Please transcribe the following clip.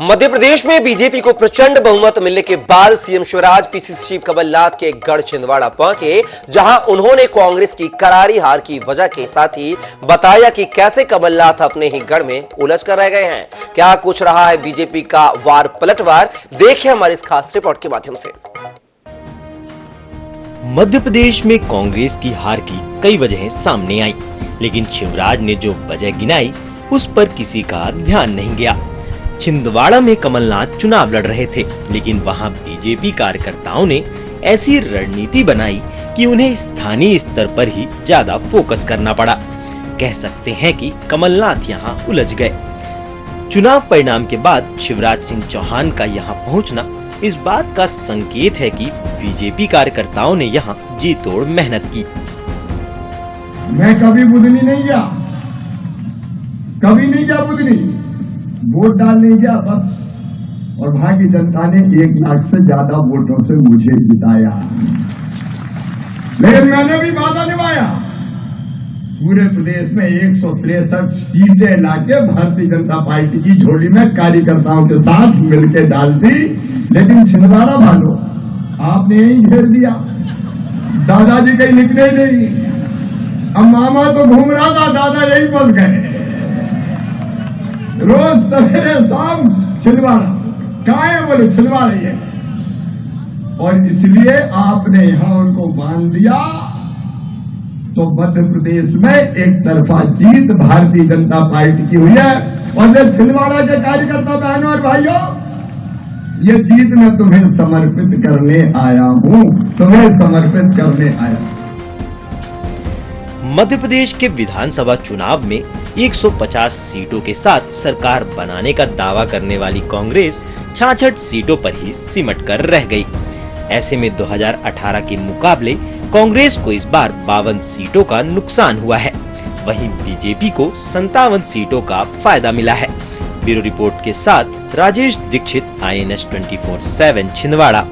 मध्य प्रदेश में बीजेपी को प्रचंड बहुमत मिलने के बाद CM Shivraj PCC chief Kamal Nath के गढ़ छिंदवाड़ा पहुंचे, जहां उन्होंने कांग्रेस की करारी हार की वजह के साथ ही बताया कि कैसे कमलनाथ अपने ही गढ़ में उलझ कर रह गए हैं। क्या कुछ रहा है बीजेपी का वार पलटवार, देखिए हमारी इस खास रिपोर्ट के माध्यम से। मध्य प्रदेश में कांग्रेस की हार की कई वजहें सामने आई, लेकिन शिवराज ने जो वजह गिनाई उस पर किसी का ध्यान नहीं गया। छिंदवाड़ा में कमलनाथ चुनाव लड़ रहे थे, लेकिन वहां बीजेपी कार्यकर्ताओं ने ऐसी रणनीति बनाई कि उन्हें स्थानीय स्तर पर ही ज्यादा फोकस करना पड़ा। कह सकते हैं कि कमलनाथ यहां उलझ गए। चुनाव परिणाम के बाद शिवराज सिंह चौहान का यहां पहुंचना इस बात का संकेत है कि बीजेपी कार्यकर्ताओं ने यहां जी तोड़ मेहनत की। मैं कभी बुधनी नहीं गया, कभी नहीं गया बुधनी, वोट डालने गया बस। और भारतीय जनता ने 1 लाख से ज्यादा वोटों से मुझे जिताया, लेकिन मैंने भी वादा निभाया। पूरे प्रदेश में 163 सीटें लाके भारतीय जनता पार्टी की झोली में कार्यकर्ताओं के साथ मिलकर डाल दी। लेकिन छिंदवाड़ा वालों, आपने यही घेर दिया, दादाजी कहीं निकले नहीं। अब मामा तो घूम रहा था, दादा यही फंस गए। रोज सवेरे शाम छिंदवाड़ा, कहाँ है बोले छिंदवाड़ा ही है। और इसलिए आपने यहां उनको मान लिया, तो मध्य प्रदेश में एक तरफा जीत भारतीय जनता पार्टी की हुई है। और मैं छिंदवाड़ा के कार्यकर्ता बहनों और भाइयों, ये जीत मैं तुम्हें समर्पित करने आया हूं, तुम्हें समर्पित करने आया हूं। मध्य प्रदेश के विधानसभा चुनाव में 150 सीटों के साथ सरकार बनाने का दावा करने वाली कांग्रेस 66 सीटों पर ही सिमट कर रह गई। ऐसे में 2018 के मुकाबले कांग्रेस को इस बार 52 सीटों का नुकसान हुआ है। वहीं बीजेपी को 57 सीटों का फायदा मिला है। ब्यूरो रिपोर्ट के साथ राजेश दीक्षित, INS 24/7 छिंदवाड़ा।